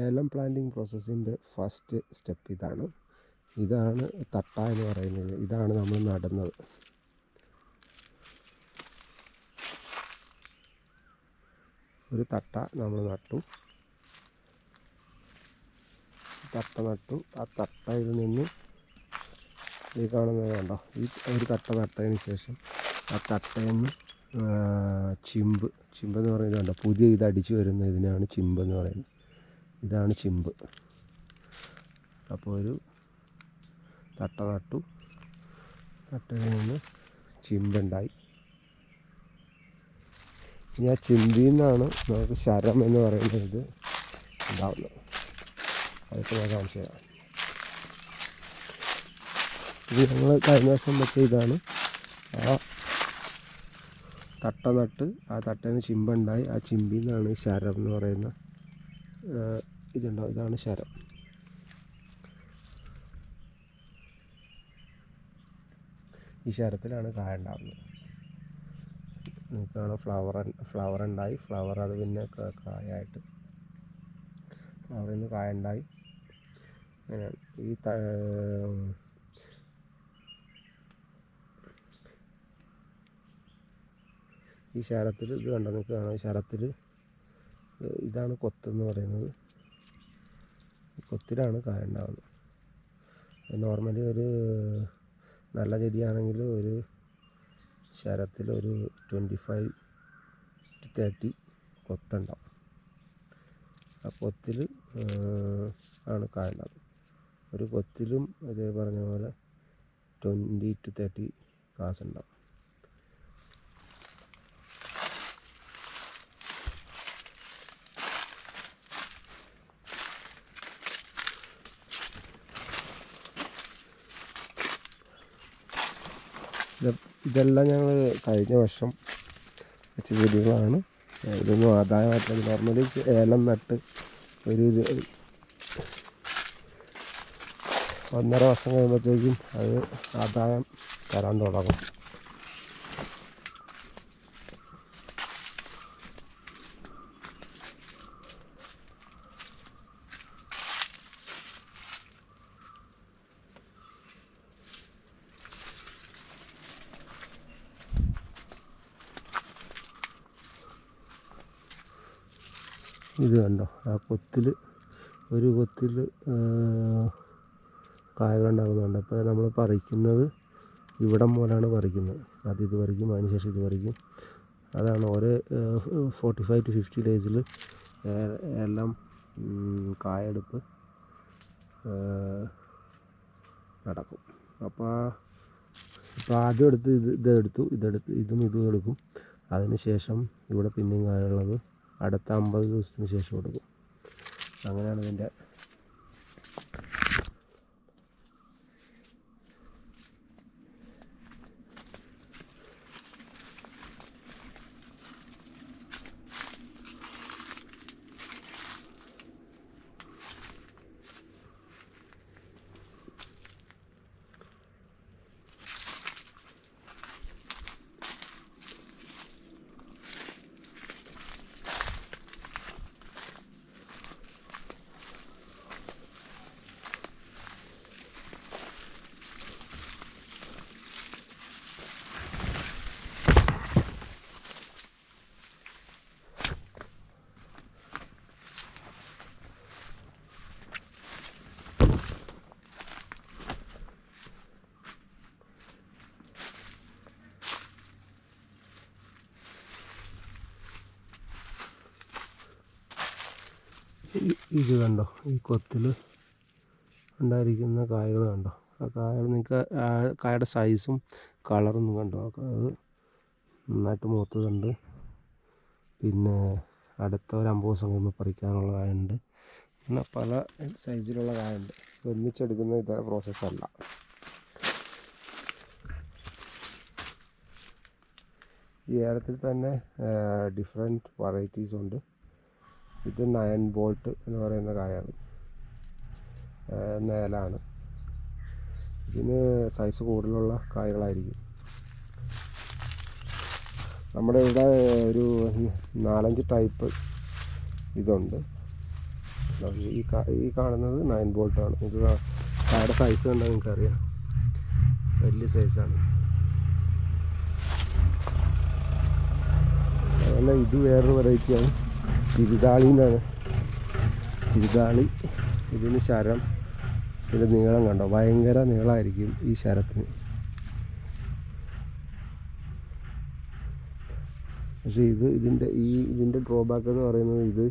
ഏലം planting പ്രോസസ്സിൻ്റെ first step ഇതാണ് തട്ട എന്ന് പറയുന്നത്. ഇതാണ് നമ്മൾ നടുന്നത്. ഒരു തട്ട നമ്മൾ നട്ടു. ആ തട്ടയിൽ നിന്ന് ഈ കാണുന്നത് കണ്ടോ, ഈ ഒരു തട്ട നട്ടതിന് ശേഷം ആ തട്ടയിൽ നിന്ന് ചിമ്പെന്ന് പറയുന്നത് കണ്ടോ, പുതിയ ഇത് അടിച്ചു വരുന്ന ഇതിനാണ് ചിമ്പെന്ന് പറയുന്നത്. ഇതാണ് ചിമ്പ്. അപ്പോൾ ഒരു തട്ട നട്ടു, തട്ടയിൽ നിന്ന് ചിമ്പുണ്ടായി. ഇനി ആ ചിമ്പിൽ നിന്നാണ് നമുക്ക് ശരം എന്ന് പറയുന്നത് ഇത് ഉണ്ടാവുന്നത്. അതൊക്കെ ഞാൻ കാണിച്ചു തരാം. ഇത് ഞങ്ങൾ കഴിഞ്ഞ വർഷം വെച്ച ഇതാണ്. ആ തട്ട നട്ട് ആ തട്ടയിൽ നിന്ന് ചിമ്പുണ്ടായി. ആ ചിമ്പിൽ നിന്നാണ് ശരം എന്ന് പറയുന്ന ഇതുണ്ടാവും. ഇതാണ് ശരം. ഈ ശരത്തിലാണ് കായ ഉണ്ടാകുന്നത്. നിങ്ങൾക്കാണ് ഫ്ലവർ ഉണ്ടായി. ഫ്ലവർ അത് പിന്നെ കായായിട്ട് ഫ്ലവറിൽ നിന്ന് കായ ഉണ്ടായി. അങ്ങനെയാണ് ഈ ശരത്തിൽ ഇത് കണ്ടോ, നിങ്ങൾക്ക് കാണാം. ഈ ശരത്തിൽ ഇതാണ് കൊത്തെന്ന് പറയുന്നത്. ഈ കൊത്തിലാണ് കായ ഉണ്ടാകുന്നത്. നോർമലി ഒരു നല്ല ചെടിയാണെങ്കിൽ ഒരു ശരത്തിൽ ഒരു 25 to 30 കൊത്തുണ്ടാവും. ആ കൊത്തിൽ ആണ് കായ ഉണ്ടാകുന്നത്. ഒരു കൊത്തിലും ഇതേ പറഞ്ഞ പോലെ 20 to 30 കാസ് ഉണ്ടാവും. ഇതെല്ലാം ഞങ്ങൾ കഴിഞ്ഞ വർഷം വെച്ച ചെടികളാണ്. ഇതൊന്നും ആദായമായിട്ടില്ല. നോർമലി ഏലം നട്ട് ഒരു 1.5 വർഷം കഴിയുമ്പോഴത്തേക്കും അത് ആദായം തരാൻ തുടങ്ങും. ഇത് കണ്ടോ, ആ ഒരു കൊത്തിൽ കായകളുണ്ടാകുന്നുണ്ട്. അപ്പോൾ നമ്മൾ പറിക്കുന്നത് ഇവിടം മുതലാണ് പറിക്കുന്നത്. അത് ഇത് പറിക്കും, അതിനുശേഷം ഇത് പറിക്കും. അതാണ് ഓരോ 45 to 50 ഡേയ്സിൽ എല്ലാം കായെടുപ്പ് നടക്കും. അപ്പോൾ ആദ്യം ഇതും എടുക്കും. അതിന് ശേഷം ഇവിടെ പിന്നെയും കായുള്ളത് അടുത്ത 50 ദിവസത്തിന് ശേഷം കൊടുക്കും. അങ്ങനെയാണ് ഇതിൻ്റെ. ഇത് കണ്ടോ, ഈ കൊത്തിൽ ഉണ്ടായിരിക്കുന്ന കായകൾ കണ്ടോ. ആ കായകൾ നിങ്ങൾക്ക് കായയുടെ സൈസും കളറൊന്നും കണ്ടോ. അത് നന്നായിട്ട് മൂത്തതുണ്ട്. പിന്നെ അടുത്ത ഒരു 50 ദിവസം കഴിയുമ്പോൾ പറിക്കാനുള്ള കായുണ്ട്. പിന്നെ പല സൈസിലുള്ള കായുണ്ട്. ഒന്നിച്ചെടുക്കുന്ന ഇതര പ്രോസസ്സല്ല. ഈ ഏലത്തിൽ തന്നെ ഡിഫറെൻറ്റ് വെറൈറ്റീസ് ഉണ്ട്. ഇത് 9 വോൾട്ട് എന്ന് പറയുന്ന കായാണ്, ഏലമാണ്. ഇതിന് സൈസ് കൂടുതലുള്ള കായകളായിരിക്കും. നമ്മുടെ ഇവിടെ ഒരു 4-5 ടൈപ്പ് ഇതുണ്ട്. ഈ കാണുന്നത് 9 വോൾട്ടാണ്. നിങ്ങൾക്ക് കായുടെ സൈസ് കണ്ടാൽ നിങ്ങൾക്കറിയാം, വലിയ സൈസാണ്. അതുപോലെ ഇത് വേറൊരു വെറൈറ്റിയാണ്, തിരുതാളി എന്നാണ്. തിരുതാളി, ഇതിന് ശരം, ഇതിൻ്റെ നീളം കണ്ടോ, ഭയങ്കര നീളമായിരിക്കും ഈ ശരത്തിന്. പക്ഷേ ഇതിൻ്റെ ഡ്രോബാക്ക് എന്ന് പറയുന്നത്, ഇത്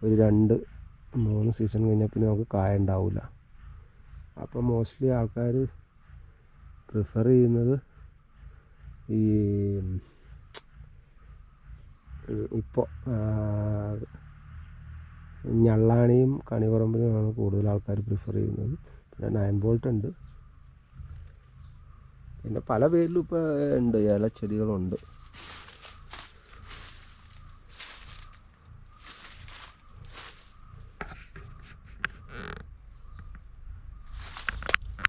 ഒരു 2-3 സീസൺ കഴിഞ്ഞാൽ പിന്നെ നമുക്ക് കായ ഉണ്ടാവില്ല. അപ്പോൾ മോസ്റ്റ്ലി ആൾക്കാർ പ്രിഫർ ചെയ്യുന്നത് ഇപ്പോൾ ഞള്ളാണിയും കണിപറമ്പിനുമാണ് കൂടുതൽ ആൾക്കാർ പ്രിഫർ ചെയ്യുന്നത്. പിന്നെ 9 വോൾട്ട് ഉണ്ട്, പിന്നെ പല പേരിലും ഇപ്പോൾ ഉണ്ട്, ഇലച്ചെടികളുണ്ട്.